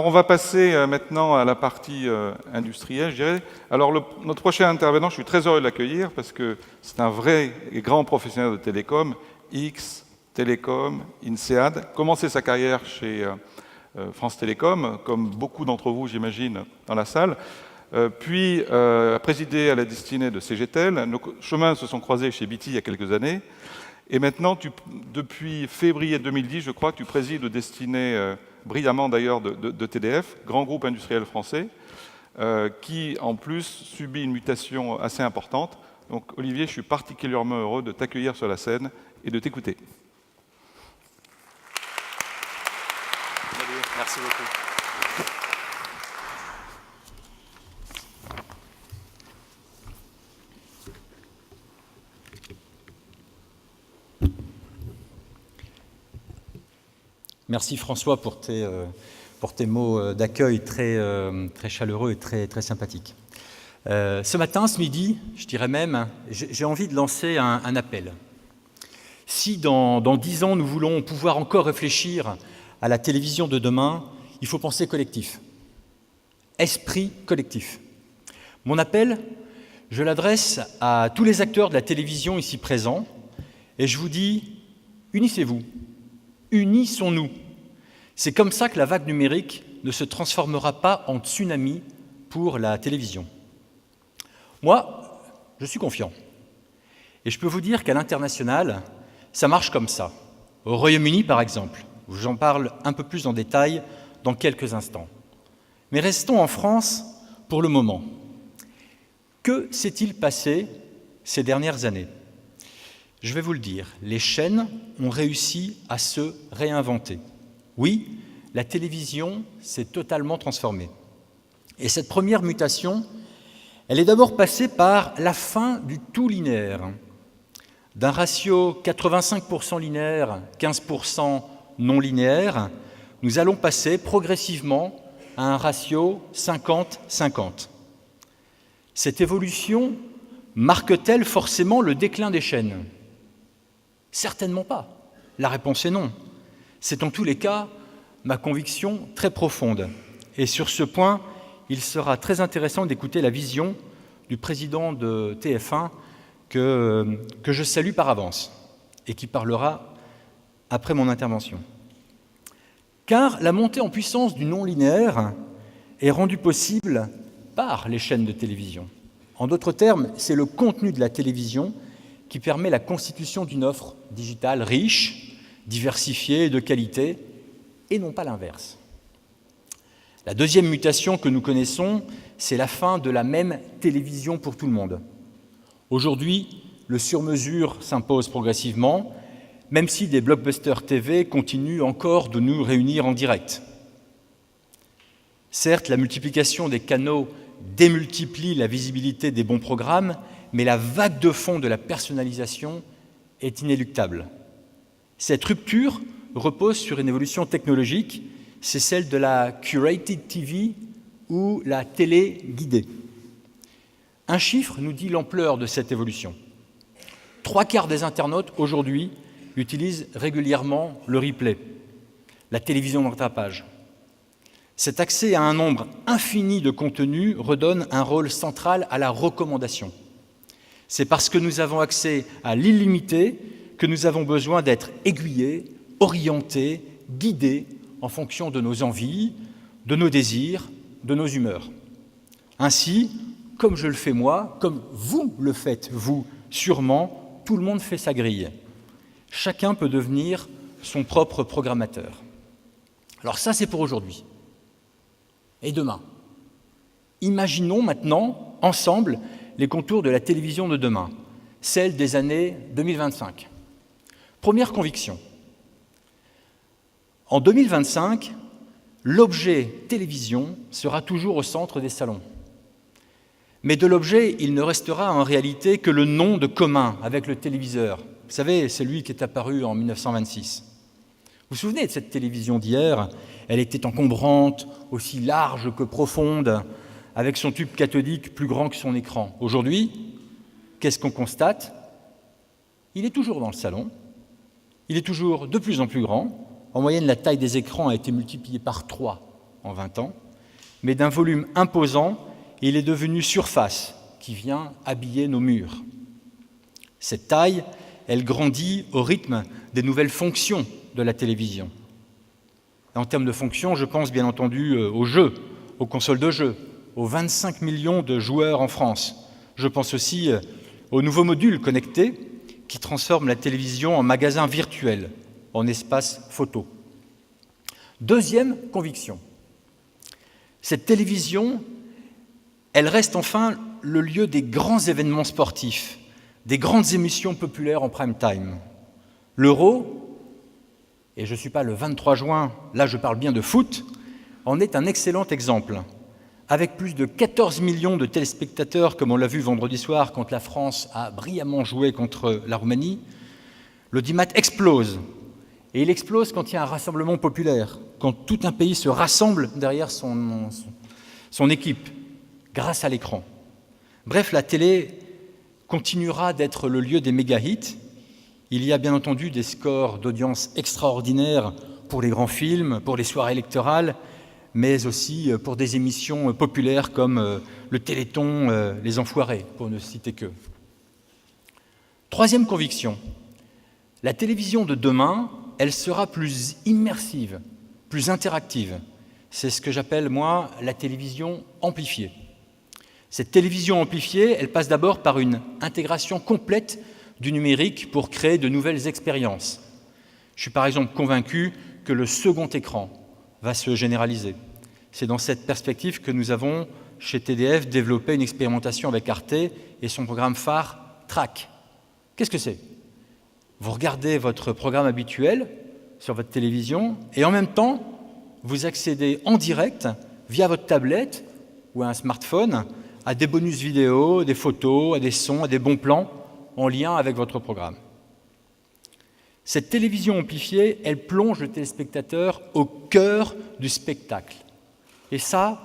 Alors, on va passer maintenant à la partie industrielle, je dirais. Alors, notre prochain intervenant, je suis très heureux de l'accueillir parce que c'est un vrai et grand professionnel de télécom, X, Télécom, INSEAD, commencé sa carrière chez France Télécom, comme beaucoup d'entre vous, j'imagine, dans la salle, puis a présidé à la destinée de CGTEL. Nos chemins se sont croisés chez BT il y a quelques années. Et maintenant, depuis février 2010, je crois, tu présides aux destinées, brillamment d'ailleurs, de TDF, grand groupe industriel français, qui en plus subit une mutation assez importante. Donc Olivier, je suis particulièrement heureux de t'accueillir sur la scène et de t'écouter. Merci beaucoup. Merci François pour tes mots d'accueil très chaleureux et très sympathiques. Ce matin, ce midi, je dirais même, j'ai envie de lancer un appel. Si dans 10 ans, nous voulons pouvoir encore réfléchir à la télévision de demain, il faut penser collectif. Esprit collectif. Mon appel, je l'adresse à tous les acteurs de la télévision ici présents et je vous dis, unissez-vous, unissons-nous. C'est comme ça que la vague numérique ne se transformera pas en tsunami pour la télévision. Moi, je suis confiant. Et je peux vous dire qu'à l'international, ça marche comme ça. Au Royaume-Uni, par exemple, j'en parle un peu plus en détail dans quelques instants. Mais restons en France pour le moment. Que s'est-il passé ces dernières années ? Je vais vous le dire, les chaînes ont réussi à se réinventer. Oui, la télévision s'est totalement transformée. Et cette première mutation, elle est d'abord passée par la fin du tout linéaire. D'un ratio 85% linéaire, 15% non linéaire, nous allons passer progressivement à un ratio 50-50. Cette évolution marque-t-elle forcément le déclin des chaînes ? Certainement pas. La réponse est non. C'est en tous les cas ma conviction très profonde. Et sur ce point, il sera très intéressant d'écouter la vision du président de TF1 que je salue par avance et qui parlera après mon intervention. Car la montée en puissance du non-linéaire est rendue possible par les chaînes de télévision. En d'autres termes, c'est le contenu de la télévision qui permet la constitution d'une offre digitale riche, diversifiée et de qualité, et non pas l'inverse. La deuxième mutation que nous connaissons, c'est la fin de la même télévision pour tout le monde. Aujourd'hui, le sur-mesure s'impose progressivement, même si des blockbusters TV continuent encore de nous réunir en direct. Certes, la multiplication des canaux démultiplie la visibilité des bons programmes, mais la vague de fond de la personnalisation est inéluctable. Cette rupture repose sur une évolution technologique, c'est celle de la curated TV ou la télé guidée. Un chiffre nous dit l'ampleur de cette évolution. 3/4 des internautes aujourd'hui utilisent régulièrement le replay, la télévision de rattrapage. Cet accès à un nombre infini de contenus redonne un rôle central à la recommandation. C'est parce que nous avons accès à l'illimité que nous avons besoin d'être aiguillés, orientés, guidés en fonction de nos envies, de nos désirs, de nos humeurs. Ainsi, comme je le fais moi, comme vous le faites vous, sûrement, tout le monde fait sa grille. Chacun peut devenir son propre programmateur. Alors ça, c'est pour aujourd'hui. Et demain ? Imaginons maintenant, ensemble, les contours de la télévision de demain, celle des années 2025. Première conviction. En 2025, l'objet télévision sera toujours au centre des salons. Mais de l'objet, il ne restera en réalité que le nom de commun avec le téléviseur. Vous savez, c'est lui qui est apparu en 1926. Vous vous souvenez de cette télévision d'hier ? Elle était encombrante, aussi large que profonde, avec son tube cathodique plus grand que son écran. Aujourd'hui, qu'est-ce qu'on constate ? Il est toujours dans le salon, il est toujours de plus en plus grand. En moyenne, la taille des écrans a été multipliée par 3 en 20 ans, mais d'un volume imposant, il est devenu surface qui vient habiller nos murs. Cette taille, elle grandit au rythme des nouvelles fonctions de la télévision. Et en termes de fonctions, je pense bien entendu aux jeux, aux consoles de jeux, aux 25 millions de joueurs en France. Je pense aussi aux nouveaux modules connectés qui transforment la télévision en magasin virtuel, en espace photo. Deuxième conviction, cette télévision, elle reste enfin le lieu des grands événements sportifs, des grandes émissions populaires en prime time. L'Euro, et je ne suis pas le 23 juin, là je parle bien de foot, en est un excellent exemple. Avec plus de 14 millions de téléspectateurs, comme on l'a vu vendredi soir quand la France a brillamment joué contre la Roumanie, l'audimat explose. Et il explose quand il y a un rassemblement populaire, quand tout un pays se rassemble derrière son équipe, grâce à l'écran. Bref, la télé continuera d'être le lieu des méga-hits. Il y a bien entendu des scores d'audience extraordinaires pour les grands films, pour les soirées électorales, mais aussi pour des émissions populaires comme le Téléthon, Les Enfoirés, pour ne citer que. Troisième conviction, la télévision de demain, elle sera plus immersive, plus interactive. C'est ce que j'appelle, moi, la télévision amplifiée. Cette télévision amplifiée, elle passe d'abord par une intégration complète du numérique pour créer de nouvelles expériences. Je suis par exemple convaincu que le second écran va se généraliser. C'est dans cette perspective que nous avons, chez TDF, développé une expérimentation avec Arte et son programme phare Track. Qu'est-ce que c'est ? Vous regardez votre programme habituel sur votre télévision et en même temps, vous accédez en direct, via votre tablette ou un smartphone, à des bonus vidéo, des photos, à des sons, à des bons plans en lien avec votre programme. Cette télévision amplifiée, elle plonge le téléspectateur au cœur du spectacle. Et ça,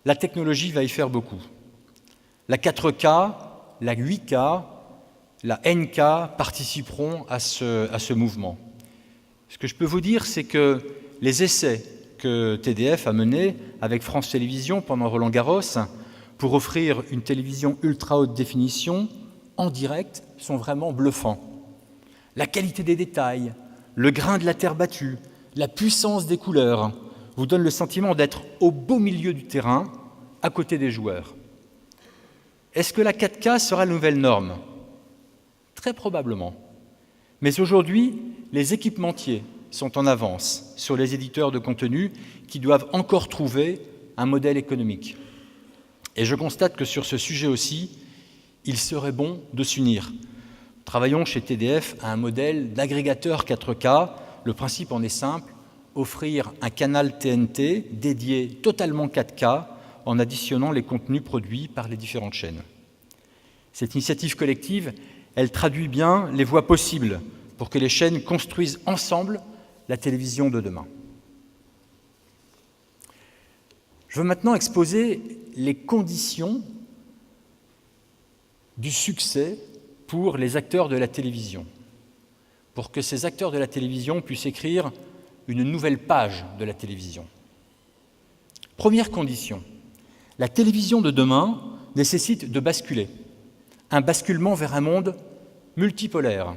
la technologie va y faire beaucoup. La 4K, la 8K, la NK participeront à ce mouvement. Ce que je peux vous dire, c'est que les essais que TDF a menés avec France Télévisions pendant Roland-Garros pour offrir une télévision ultra haute définition en direct sont vraiment bluffants. La qualité des détails, le grain de la terre battue, la puissance des couleurs vous donnent le sentiment d'être au beau milieu du terrain, à côté des joueurs. Est-ce que la 4K sera la nouvelle norme ? Très probablement. Mais aujourd'hui, les équipementiers sont en avance sur les éditeurs de contenu qui doivent encore trouver un modèle économique. Et je constate que sur ce sujet aussi, il serait bon de s'unir. Travaillons chez TDF à un modèle d'agrégateur 4K. Le principe en est simple, offrir un canal TNT dédié totalement 4K en additionnant les contenus produits par les différentes chaînes. Cette initiative collective, elle traduit bien les voies possibles pour que les chaînes construisent ensemble la télévision de demain. Je veux maintenant exposer les conditions du succès pour les acteurs de la télévision, pour que ces acteurs de la télévision puissent écrire une nouvelle page de la télévision. Première condition, la télévision de demain nécessite de basculer, un basculement vers un monde multipolaire.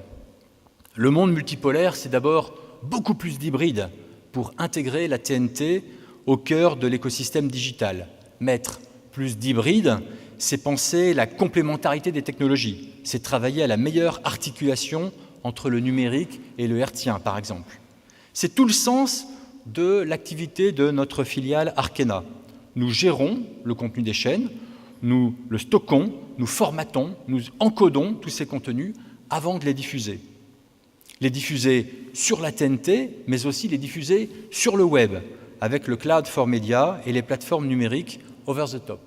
Le monde multipolaire, c'est d'abord beaucoup plus d'hybrides pour intégrer la TNT au cœur de l'écosystème digital. Mettre plus d'hybrides, c'est penser la complémentarité des technologies, c'est travailler à la meilleure articulation entre le numérique et le hertzien, par exemple. C'est tout le sens de l'activité de notre filiale Arkena. Nous gérons le contenu des chaînes, nous le stockons, nous formatons, nous encodons tous ces contenus avant de les diffuser. Les diffuser sur la TNT, mais aussi les diffuser sur le web, avec le Cloud for Media et les plateformes numériques over the top.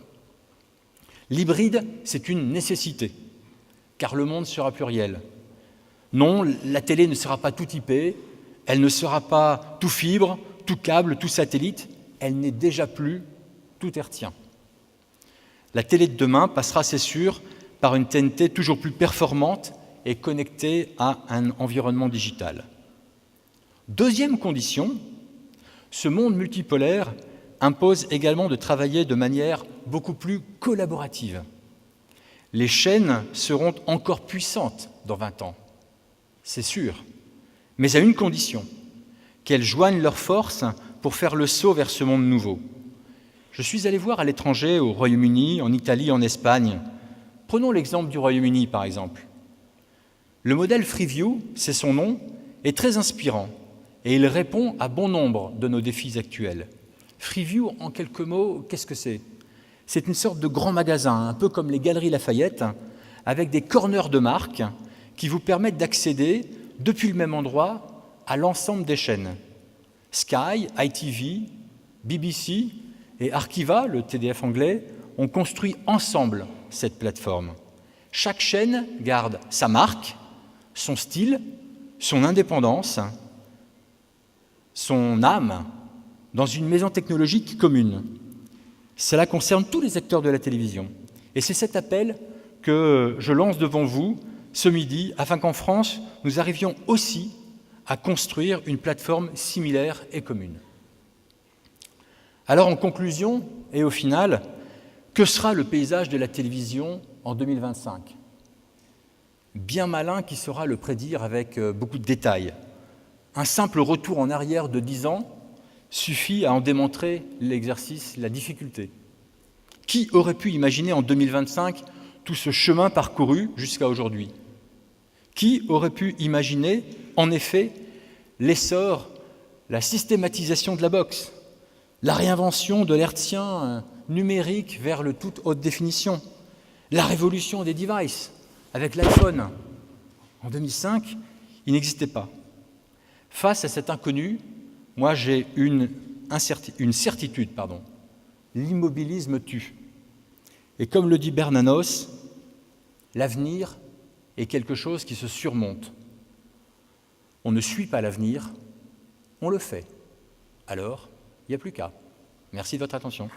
L'hybride, c'est une nécessité, car le monde sera pluriel. Non, la télé ne sera pas tout IP, elle ne sera pas tout fibre, tout câble, tout satellite, elle n'est déjà plus tout hertzien. La télé de demain passera, c'est sûr, par une TNT toujours plus performante et connectée à un environnement digital. Deuxième condition, ce monde multipolaire impose également de travailler de manière beaucoup plus collaborative. Les chaînes seront encore puissantes dans 20 ans, c'est sûr, mais à une condition, qu'elles joignent leurs forces pour faire le saut vers ce monde nouveau. Je suis allé voir à l'étranger, au Royaume-Uni, en Italie, en Espagne. Prenons l'exemple du Royaume-Uni, par exemple. Le modèle Freeview, c'est son nom, est très inspirant et il répond à bon nombre de nos défis actuels. Freeview, en quelques mots, qu'est-ce que c'est ? C'est une sorte de grand magasin, un peu comme les Galeries Lafayette, avec des corners de marques qui vous permettent d'accéder, depuis le même endroit, à l'ensemble des chaînes. Sky, ITV, BBC et Arqiva, le TDF anglais, ont construit ensemble cette plateforme. Chaque chaîne garde sa marque, son style, son indépendance, son âme, dans une maison technologique commune. Cela concerne tous les acteurs de la télévision. Et c'est cet appel que je lance devant vous ce midi, afin qu'en France, nous arrivions aussi à construire une plateforme similaire et commune. Alors, en conclusion, et au final, que sera le paysage de la télévision en 2025 ? Bien malin qui saura le prédire avec beaucoup de détails. Un simple retour en arrière de 10 ans suffit à en démontrer l'exercice, la difficulté. Qui aurait pu imaginer en 2025 tout ce chemin parcouru jusqu'à aujourd'hui ? Qui aurait pu imaginer, en effet, l'essor, la systématisation de la boxe, la réinvention de l'hertzien numérique vers le toute haute définition, la révolution des devices avec l'iPhone. En 2005, il n'existait pas. Face à cet inconnu, moi j'ai une certitude. L'immobilisme tue. Et comme le dit Bernanos, l'avenir est quelque chose qui se surmonte. On ne suit pas l'avenir, on le fait. Alors, il n'y a plus qu'à. Merci de votre attention.